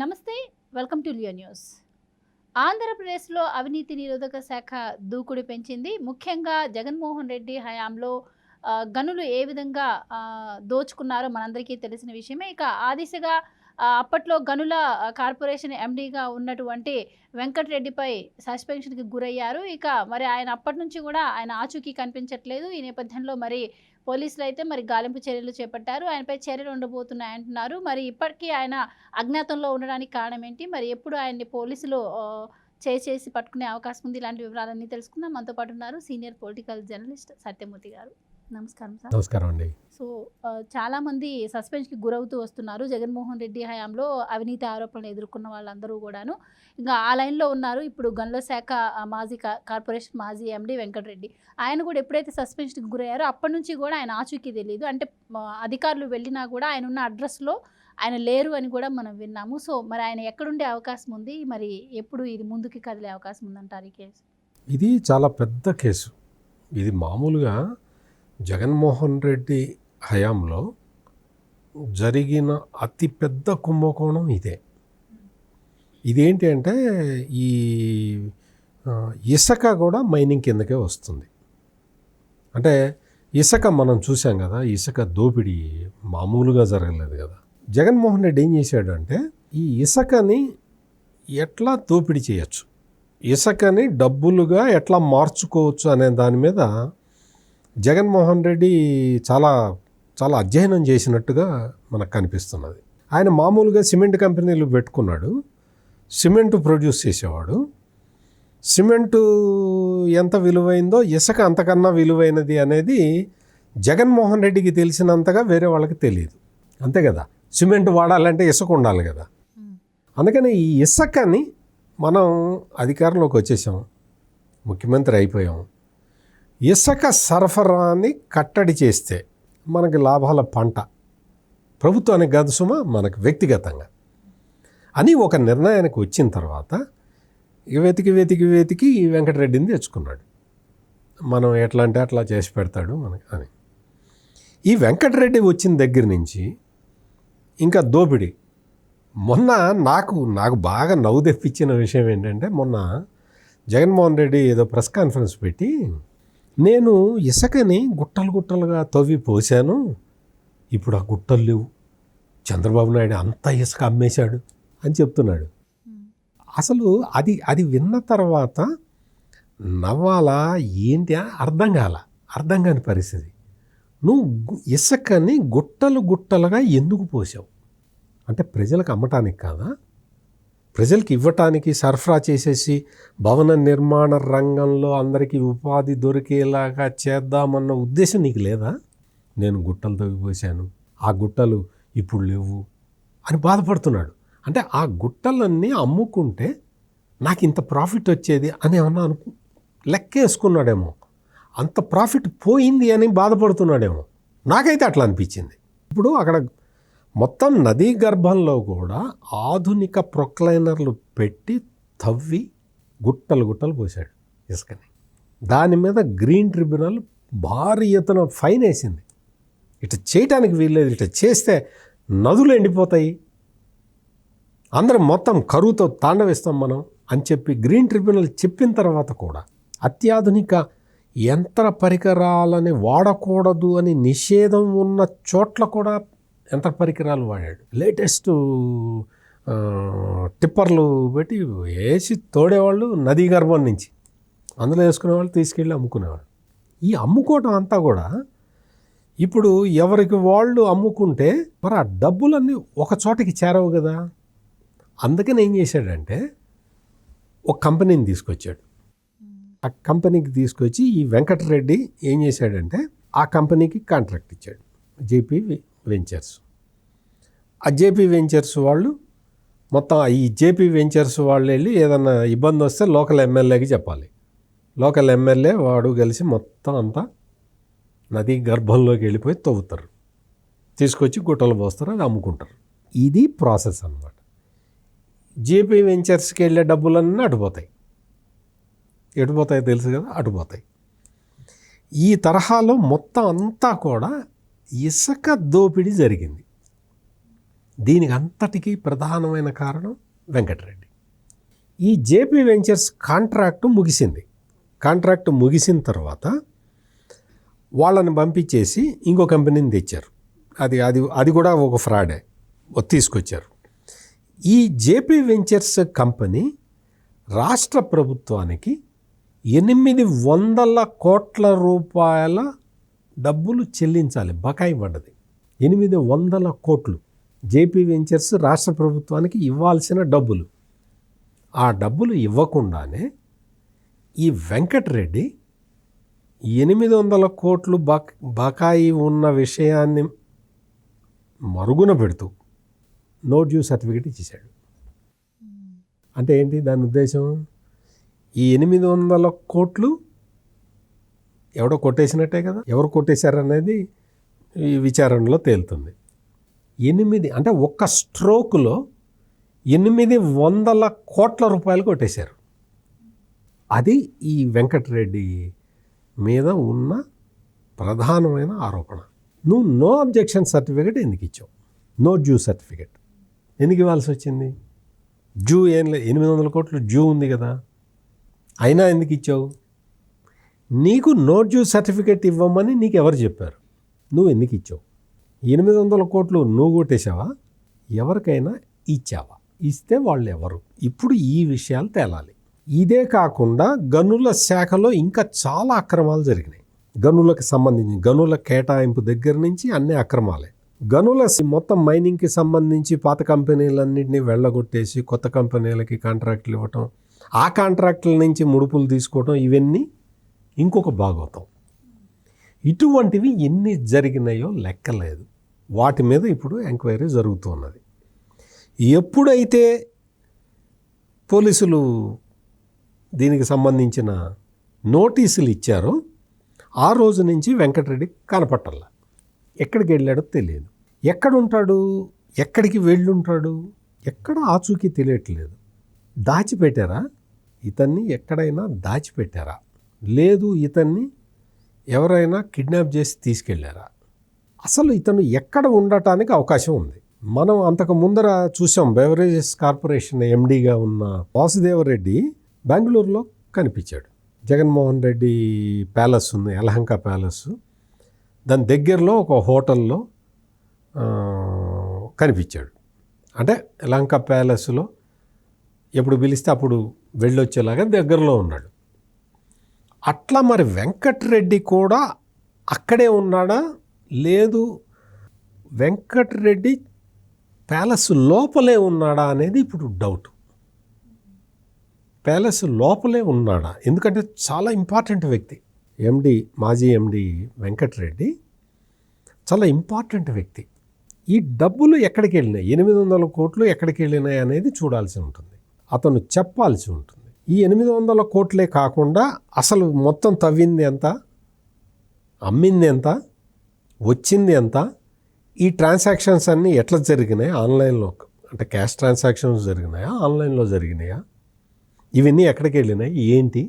నమస్తే, welcome to Leo news. ఆంధ్రప్రదేశ్లో అవినీతి నిరోధక శాఖ దూకుడు పెంచింది. ముఖ్యంగా జగన్మోహన్ రెడ్డి హయాంలో గనులు ఏ విధంగా దోచుకున్నారో మనందరికీ తెలిసిన విషయమే. ఇక ఆ దిశగా అప్పట్లో గనుల కార్పొరేషన్ ఎండీగా ఉన్నటువంటి వెంకటరెడ్డిపై సస్పెన్షన్కి గురయ్యారు. ఇక మరి ఆయన అప్పటి నుంచి కూడా ఆయన ఆచూకీ కనిపించట్లేదు. ఈ నేపథ్యంలో మరి పోలీసులు అయితే మరి గాలింపు చర్యలు చేపట్టారు. ఆయనపై చర్యలు ఉండబోతున్నాయంటున్నారు. మరి ఇప్పటికీ ఆయన అజ్ఞాతంలో ఉండడానికి కారణం ఏంటి? మరి ఎప్పుడు ఆయన్ని పోలీసులు చేసి పట్టుకునే అవకాశం ఉంది? ఇలాంటి వివరాలన్నీ తెలుసుకుందాం. మనతో పాటు ఉన్నారు సీనియర్ పొలిటికల్ జర్నలిస్ట్ సత్యమూర్తి గారు. నమస్కారం సార్. నమస్కారం అండి. సో చాలామంది సస్పెన్స్కి గురవుతూ వస్తున్నారు. జగన్మోహన్ రెడ్డి హయాంలో అవినీతి ఆరోపణలు ఎదుర్కొన్న వాళ్ళందరూ కూడాను ఇంకా ఆ లైన్లో ఉన్నారు. ఇప్పుడు గనుల శాఖ మాజీ కార్పొరేషన్ మాజీ ఎండీ వెంకటరెడ్డి, ఆయన కూడా ఎప్పుడైతే సస్పెన్షన్కి గురయ్యారో అప్పటి నుంచి కూడా ఆయన ఆచూకీ తెలియదు. అంటే అధికారులు వెళ్ళినా కూడా ఆయన ఉన్న అడ్రస్లో ఆయన లేరు అని కూడా మనం విన్నాము. సో మరి ఆయన ఎక్కడుండే అవకాశం ఉంది? మరి ఎప్పుడు ఇది ముందుకి కదిలే అవకాశం ఉందంటారు ఈ కేసు? ఇది చాలా పెద్ద కేసు. ఇది మామూలుగా జగన్మోహన్ రెడ్డి హయాంలో జరిగిన అతిపెద్ద కుంభకోణం ఇదే. ఇదేంటి అంటే ఈ ఇసుక కూడా మైనింగ్ కిందకే వస్తుంది. అంటే ఇసుక మనం చూసాం కదా, ఇసుక దోపిడీ మామూలుగా జరగలేదు కదా. జగన్మోహన్ రెడ్డి ఏం చేశాడు అంటే ఈ ఇసుకని ఎట్లా దోపిడీ చేయొచ్చు, ఇసుకని డబ్బులుగా ఎట్లా మార్చుకోవచ్చు అనే దాని మీద జగన్మోహన్ రెడ్డి చాలా చాలా అధ్యయనం చేసినట్టుగా మనకు కనిపిస్తున్నది. ఆయన మామూలుగా సిమెంట్ కంపెనీలు పెట్టుకున్నాడు, సిమెంటు ప్రొడ్యూస్ చేసేవాడు. సిమెంటు ఎంత విలువైందో ఇసుక అంతకన్నా విలువైనది అనేది జగన్మోహన్ రెడ్డికి తెలిసినంతగా వేరే వాళ్ళకి తెలియదు. అంతే కదా, సిమెంట్ వాడాలంటే ఇసుక ఉండాలి కదా. అందుకని ఈ ఇసుకని మనం అధికారంలోకి వచ్చేసాం, ముఖ్యమంత్రి అయిపోయాం. ఇసుక సరఫరాని కట్టడి చేస్తే మనకి లాభాల పంట, ప్రభుత్వానికి కాదు సుమా, మనకు వ్యక్తిగతంగా అని ఒక నిర్ణయానికి వచ్చిన తర్వాత వెతికి ఈ వెంకటరెడ్డిని తెచ్చుకున్నాడు. మనం ఎట్లా అంటే అట్లా చేసి పెడతాడు మనకి అని. ఈ వెంకటరెడ్డి వచ్చిన దగ్గర నుంచి ఇంకా దోపిడీ. మొన్న నాకు బాగా నవ్వు తెప్పించిన విషయం ఏంటంటే, మొన్న జగన్మోహన్ రెడ్డి ఏదో ప్రెస్ కాన్ఫరెన్స్ పెట్టి, నేను ఇసుకని గుట్టలుగా తవ్వి పోసాను, ఇప్పుడు ఆ గుట్టలు లేవు, చంద్రబాబు నాయుడు అంతా ఇసుక అమ్మేశాడు అని చెప్తున్నాడు. అసలు అది విన్న తర్వాత నవ్వాలా ఏంటి అర్థం కాని పరిస్థితి. నువ్వు ఇసుకని గుట్టలుగా ఎందుకు పోసావు? అంటే ప్రజలకు అమ్మటానికి కాదా? ప్రజలకు ఇవ్వటానికి సరఫరా చేసేసి భవన నిర్మాణ రంగంలో అందరికీ ఉపాధి దొరికేలాగా చేద్దామన్న ఉద్దేశం నీకు లేదా? నేను గుట్టలు తవ్విపోసాను, ఆ గుట్టలు ఇప్పుడు లేవు అని బాధపడుతున్నాడు. అంటే ఆ గుట్టలన్నీ అమ్ముకుంటే నాకు ఇంత ప్రాఫిట్ వచ్చేది అని ఏమన్నా లెక్కేసుకున్నాడేమో, అంత ప్రాఫిట్ పోయింది అని బాధపడుతున్నాడేమో. నాకైతే అట్లా అనిపించింది. ఇప్పుడు అక్కడ మొత్తం నదీ గర్భంలో కూడా ఆధునిక ప్రొక్లైనర్లు పెట్టి తవ్వి గుట్టలు పోసాడు ఇసుకని. దాని మీద గ్రీన్ ట్రిబ్యునల్ భారీ ఎత్తున ఫైన్ వేసింది. ఇట్లా చేయటానికి వీల్లేదు, ఇట్లా చేస్తే నదులు ఎండిపోతాయి, అందరం మొత్తం కరువుతో తాండవిస్తాం మనం అని చెప్పి గ్రీన్ ట్రిబ్యునల్ చెప్పిన తర్వాత కూడా అత్యాధునిక యంత్ర పరికరాలని వాడకూడదు అని నిషేధం ఉన్న చోట్ల కూడా యంత్ర పరికరాలు వాడాడు. లేటెస్ట్ టిప్పర్లు పెట్టి వేసి తోడేవాళ్ళు నదీ గర్భం నుంచి, అందులో వేసుకునేవాళ్ళు తీసుకెళ్ళి అమ్ముకునేవాళ్ళు. ఈ అమ్ముకోవటం అంతా కూడా ఇప్పుడు ఎవరికి వాళ్ళు అమ్ముకుంటే మరి ఆ డబ్బులన్నీ ఒక చోటకి చేరవు కదా. అందుకని ఏం చేశాడంటే ఒక కంపెనీని తీసుకొచ్చాడు. ఆ కంపెనీకి తీసుకొచ్చి ఈ వెంకటరెడ్డి ఏం చేశాడంటే ఆ కంపెనీకి కాంట్రాక్ట్ ఇచ్చాడు, జేపీ వెంచర్స్. ఆ జేపీ వెంచర్స్ వాళ్ళు మొత్తం ఈ జేపీ వెంచర్స్ వాళ్ళు వెళ్ళి ఏదన్నా ఇబ్బంది వస్తే లోకల్ ఎమ్మెల్యేకి చెప్పాలి. లోకల్ ఎమ్మెల్యే వాడు కలిసి మొత్తం అంతా నదీ గర్భంలోకి వెళ్ళిపోయి తవ్వుతారు, తీసుకొచ్చి గుట్టలు పోస్తారు, అది అమ్ముకుంటారు. ఇది ప్రాసెస్ అన్నమాట. జేపీ వెంచర్స్కి వెళ్ళే డబ్బులన్నీ అటుపోతాయి. ఎటుపోతాయి తెలుసు కదా, అటుపోతాయి. ఈ తరహాలో మొత్తం అంతా కూడా ఇసుక దోపిడీ జరిగింది. దీనికి అంతటికీ ప్రధానమైన కారణం వెంకటరెడ్డి. ఈ జేపీ వెంచర్స్ కాంట్రాక్టు ముగిసింది. కాంట్రాక్టు ముగిసిన తర్వాత వాళ్ళని పంపించేసి ఇంకో కంపెనీని తెచ్చారు. అది కూడా ఒక ఫ్రాడే తీసుకొచ్చారు. ఈ జేపీ వెంచర్స్ కంపెనీ రాష్ట్ర ప్రభుత్వానికి 800 కోట్ల రూపాయల డబ్బులు చెల్లించాలి, బకాయి పడ్డది. 800 కోట్లు జేపీ వెంచర్స్ రాష్ట్ర ప్రభుత్వానికి ఇవ్వాల్సిన డబ్బులు. ఆ డబ్బులు ఇవ్వకుండానే ఈ వెంకటరెడ్డి 800 కోట్లు బకాయి ఉన్న విషయాన్ని మరుగున పెడుతూ నో డ్యూ సర్టిఫికేట్ ఇచ్చేశాడు. అంటే ఏంటి దాని ఉద్దేశం? ఈ 800 కోట్లు ఎవడో కొట్టేసినట్టే కదా. ఎవరు కొట్టేశారనేది ఈ విచారణలో తేలుతుంది. 8 అంటే ఒక్క స్ట్రోకులో 800 కోట్ల రూపాయలు కొట్టేశారు. అది ఈ వెంకటరెడ్డి మీద ఉన్న ప్రధానమైన ఆరోపణ. నువ్వు నో అబ్జెక్షన్ సర్టిఫికేట్ ఎందుకు ఇచ్చావు? నో డ్యూ సర్టిఫికేట్ ఎందుకు ఇవ్వాల్సి వచ్చింది? డ్యూ ఏం లేదు, 800 కోట్లు డ్యూ ఉంది కదా, అయినా ఎందుకు ఇచ్చావు? నీకు నో డ్యూ సర్టిఫికేట్ ఇవ్వమని నీకు ఎవరు చెప్పారు? నువ్వు ఎందుకు ఇచ్చావు? 800 కోట్లు నువ్వు కొట్టేశావా, ఎవరికైనా ఇచ్చావా? ఇస్తే వాళ్ళు ఎవరు? ఇప్పుడు ఈ విషయాలు తేలాలి. ఇదే కాకుండా గనుల శాఖలో ఇంకా చాలా అక్రమాలు జరిగినాయి. గనులకు సంబంధించి గనుల కేటాయింపు దగ్గర నుంచి అన్ని అక్రమాలే. గనుల మొత్తం మైనింగ్కి సంబంధించి పాత కంపెనీలన్నింటినీ వెళ్ళగొట్టేసి కొత్త కంపెనీలకి కాంట్రాక్టులు ఇవ్వటం, ఆ కాంట్రాక్టుల నుంచి ముడుపులు తీసుకోవటం, ఇవన్నీ ఇంకొక భాగవతం. ఇటువంటివి ఎన్ని జరిగినాయో లెక్కలేదు. వాటి మీద ఇప్పుడు ఎంక్వైరీ జరుగుతున్నది. ఎప్పుడైతే పోలీసులు దీనికి సంబంధించిన నోటీసులు ఇచ్చారో ఆ రోజు నుంచి వెంకటరెడ్డి కనపట్టాల. ఎక్కడికి వెళ్ళాడో తెలియదు. ఎక్కడుంటాడు, ఎక్కడికి వెళ్ళుంటాడు, ఎక్కడ ఆచూకీ తెలియట్లేదు. దాచిపెట్టారా ఇతన్ని? ఎక్కడైనా దాచిపెట్టారా? లేదు ఇతన్ని ఎవరైనా కిడ్నాప్ చేసి తీసుకెళ్లారా? అసలు ఇతను ఎక్కడ ఉండటానికి అవకాశం ఉంది? మనం అంతకు ముందర చూసాం. బెవరేజెస్ కార్పొరేషన్ ఎండీగా ఉన్న వాసుదేవరెడ్డి బెంగళూరులో కనిపించాడు. జగన్మోహన్ రెడ్డి ప్యాలెస్ ఉంది, యలహంక ప్యాలెస్, దాని దగ్గరలో ఒక హోటల్లో కనిపించాడు. అంటే యలహంక ప్యాలెస్లో ఎప్పుడు పిలిస్తే అప్పుడు వెళ్ళొచ్చేలాగా దగ్గరలో ఉన్నాడు. అట్లా మరి వెంకటరెడ్డి కూడా అక్కడే ఉన్నాడా? లేదు వెంకటరెడ్డి ప్యాలెస్ లోపలే ఉన్నాడా అనేది ఇప్పుడు డౌట్. ప్యాలెస్ లోపలే ఉన్నాడా? ఎందుకంటే చాలా ఇంపార్టెంట్ వ్యక్తి. ఎండి, మాజీ ఎండి వెంకటరెడ్డి చాలా ఇంపార్టెంట్ వ్యక్తి. ఈ డబ్బులు ఎక్కడికి వెళ్ళినాయి, 800 కోట్లు ఎక్కడికి వెళ్ళినాయి అనేది చూడాల్సి ఉంటుంది. అతను చెప్పాల్సి ఉంటుంది. ఈ 800 కోట్లే కాకుండా అసలు మొత్తం తవ్వింది ఎంత, అమ్మింది ఎంత, వచ్చింది ఎంత, ఈ ట్రాన్సాక్షన్స్ అన్నీ ఎట్లా జరిగినాయి, ఆన్లైన్లో అంటే క్యాష్ ట్రాన్సాక్షన్స్ జరిగినాయా, ఆన్లైన్లో జరిగినాయా, ఇవన్నీ ఎక్కడికి వెళ్ళినాయి, ఏంటి,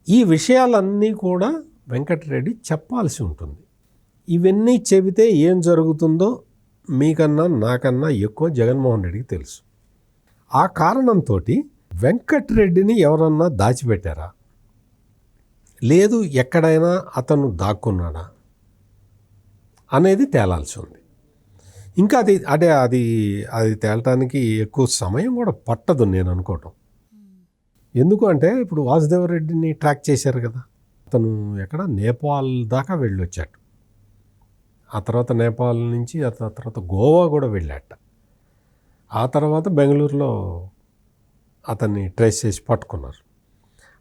ఈ విషయాలన్నీ కూడా వెంకటరెడ్డి చెప్పాల్సి ఉంటుంది. ఇవన్నీ చెబితే ఏం జరుగుతుందో మీకన్నా నాకన్నా ఎక్కువ జగన్మోహన్ రెడ్డికి తెలుసు. ఆ కారణంతో వెంకటరెడ్డిని ఎవరన్నా దాచిపెట్టారా, లేదు ఎక్కడైనా అతను దాక్కున్నాడా అనేది తేలాల్సి ఉంది. ఇంకా అది తేలటానికి ఎక్కువ సమయం కూడా పట్టదు నేను అనుకోవటం. ఎందుకు అంటే ఇప్పుడు వాసుదేవరెడ్డిని ట్రాక్ చేశారు కదా, అతను ఎక్కడ నేపాల్ దాకా వెళ్ళొచ్చాడు. ఆ తర్వాత నేపాల్ నుంచి ఆ తర్వాత గోవా కూడా వెళ్ళాట. ఆ తర్వాత బెంగళూరులో అతన్ని ట్రేస్ చేసి పట్టుకున్నారు.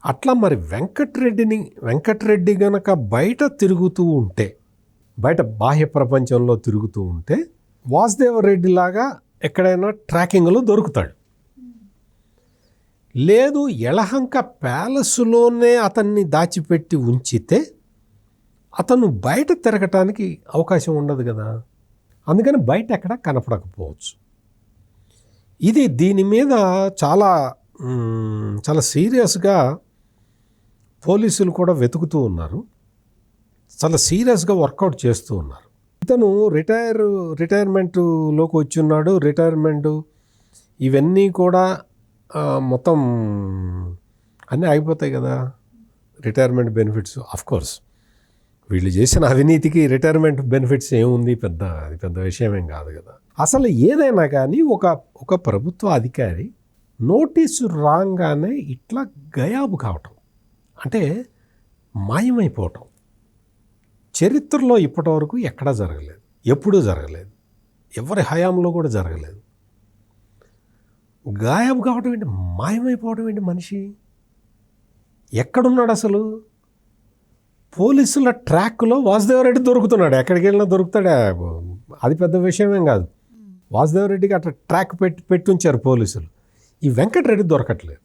అట్లా మరి వెంకటరెడ్డి గనక బయట తిరుగుతూ ఉంటే, బయట బాహ్య ప్రపంచంలో తిరుగుతూ ఉంటే వాసుదేవరెడ్డి లాగా ఎక్కడైనా ట్రాకింగ్లో దొరుకుతాడు. లేదు యలహంక ప్యాలెస్లోనే అతన్ని దాచిపెట్టి ఉంచితే అతను బయట తిరగటానికి అవకాశం ఉండదు కదా. అందుకని బయట ఎక్కడ కనపడకపోవచ్చు. దీని మీద చాలా సీరియస్గా పోలీసులు కూడా వెతుకుతూ ఉన్నారు. చాలా సీరియస్గా వర్కౌట్ చేస్తూ ఉన్నారు. ఇతను రిటైర్మెంట్లోకి వచ్చున్నాడు. రిటైర్మెంట్ ఇవన్నీ కూడా మొత్తం అన్నీ అయిపోతాయి కదా, రిటైర్మెంట్ బెనిఫిట్స్. కోర్స్ వీళ్ళు చేసిన అవినీతికి రిటైర్మెంట్ బెనిఫిట్స్ ఏముంది, అది పెద్ద విషయమేం కాదు కదా. అసలు ఏదైనా కానీ ఒక ప్రభుత్వ అధికారి నోటీసు రాగానే ఇట్లా గయాబు కావటం అంటే మాయమైపోవటం చరిత్రలో ఇప్పటివరకు ఎక్కడా జరగలేదు, ఎప్పుడూ జరగలేదు, ఎవరి హయాంలో కూడా జరగలేదు. గాయబు కావటం ఏంటి, మాయమైపోవడం ఏంటి? మనిషి ఎక్కడున్నాడు అసలు? పోలీసుల ట్రాక్లో వాసుదేవరెడ్డి దొరుకుతున్నాడు. ఎక్కడికి వెళ్ళినా దొరుకుతాడా, అది పెద్ద విషయమేం కాదు. వాసుదేవరెడ్డికి అట్లా ట్రాక్ పెట్టుంచారు పోలీసులు. ఈ వెంకటరెడ్డి దొరకట్లేదు.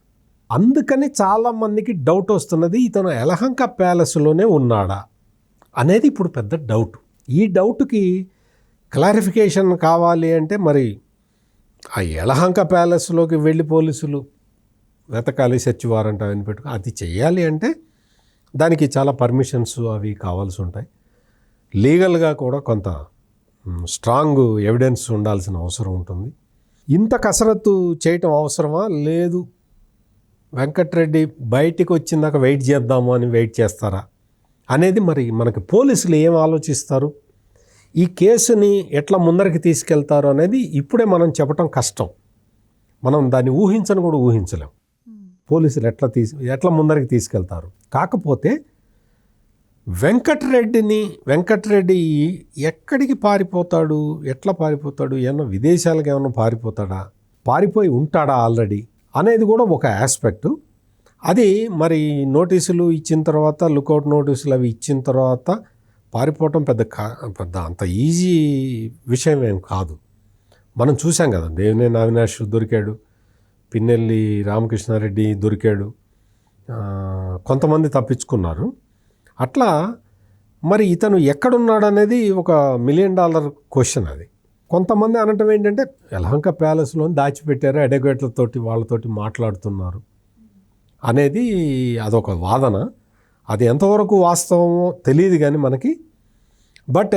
అందుకని చాలామందికి డౌట్ వస్తున్నది, ఇతను యలహంక ప్యాలెస్లోనే ఉన్నాడా అనేది ఇప్పుడు పెద్ద డౌట్. ఈ డౌట్కి క్లారిఫికేషన్ కావాలి అంటే మరి ఆ యలహంక ప్యాలెస్లోకి వెళ్ళి పోలీసులు వెతకాలి, సెర్చ్ వారెంట్ అవన్నీ పెట్టుకో, అది చెయ్యాలి అంటే దానికి చాలా పర్మిషన్స్ అవి కావాల్సి ఉంటాయి. లీగల్గా కూడా కొంత స్ట్రాంగ్ ఎవిడెన్స్ ఉండాల్సిన అవసరం ఉంటుంది. ఇంత కసరత్తు చేయటం అవసరమా? లేదు. వెంకటరెడ్డి బయటికి వచ్చిందాక వెయిట్ చేద్దాము అని వెయిట్ చేస్తారా అనేది మరి మనకి పోలీసులు ఏం ఆలోచిస్తారు, ఈ కేసుని ఎట్లా ముందరికి తీసుకెళ్తారు అనేది ఇప్పుడే మనం చెప్పటం కష్టం. మనం దాన్ని ఊహించని కూడా ఊహించలేం. పోలీసులు ఎట్లా ముందరికి తీసుకెళ్తారు. కాకపోతే వెంకటరెడ్డి ఎక్కడికి పారిపోతాడు, ఎట్లా పారిపోతాడు, ఏమన్నా విదేశాలకు ఏమన్నా పారిపోతాడా, పారిపోయి ఉంటాడా ఆల్రెడీ అనేది కూడా ఒక ఆస్పెక్టు. అది మరి నోటీసులు ఇచ్చిన తర్వాత, లుకౌట్ నోటీసులు అవి ఇచ్చిన తర్వాత పారిపోవటం పెద్ద అంత ఈజీ విషయం ఏం కాదు. మనం చూసాం కదా, దేవినేని అవినాష్ దొరికాడు, పిన్నెల్లి రామకృష్ణారెడ్డి దొరికాడు, కొంతమంది తప్పించుకున్నారు. అట్లా మరి ఇతను ఎక్కడున్నాడు అనేది ఒక $1 మిలియన్ క్వశ్చన్. అది కొంతమంది అనటం ఏంటంటే యలహంక ప్యాలెస్లో దాచిపెట్టారు, అడ్వకేట్లతోటి వాళ్ళతోటి మాట్లాడుతున్నారు అనేది అదొక వాదన. అది ఎంతవరకు వాస్తవమో తెలియదు కానీ మనకి. బట్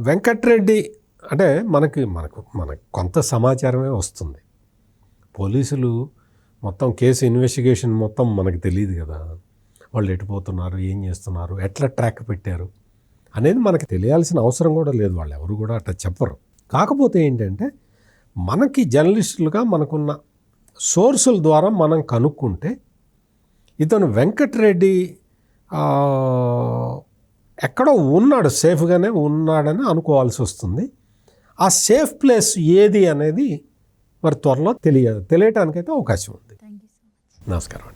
వెంకటరెడ్డి అంటే మనకు కొంత సమాచారమే వస్తుంది. పోలీసులు మొత్తం కేసు ఇన్వెస్టిగేషన్ మొత్తం మనకు తెలియదు కదా, వాళ్ళు ఎటుపోతున్నారు, ఏం చేస్తున్నారు, ఎట్లా ట్రాక్ పెట్టారు అనేది మనకి తెలియాల్సిన అవసరం కూడా లేదు. వాళ్ళు ఎవరు కూడా అట్లా చెప్పరు. కాకపోతే ఏంటంటే మనకి జర్నలిస్టులుగా మనకున్న సోర్సుల ద్వారా మనం కనుక్కుంటే ఇతను వెంకటరెడ్డి ఎక్కడో ఉన్నాడు, సేఫ్గానే ఉన్నాడని అనుకోవాల్సి వస్తుంది. ఆ సేఫ్ ప్లేస్ ఏది అనేది మరి త్వరలో తెలియటానికైతే అవకాశం ఉంది. Thank you so much. నమస్కారం.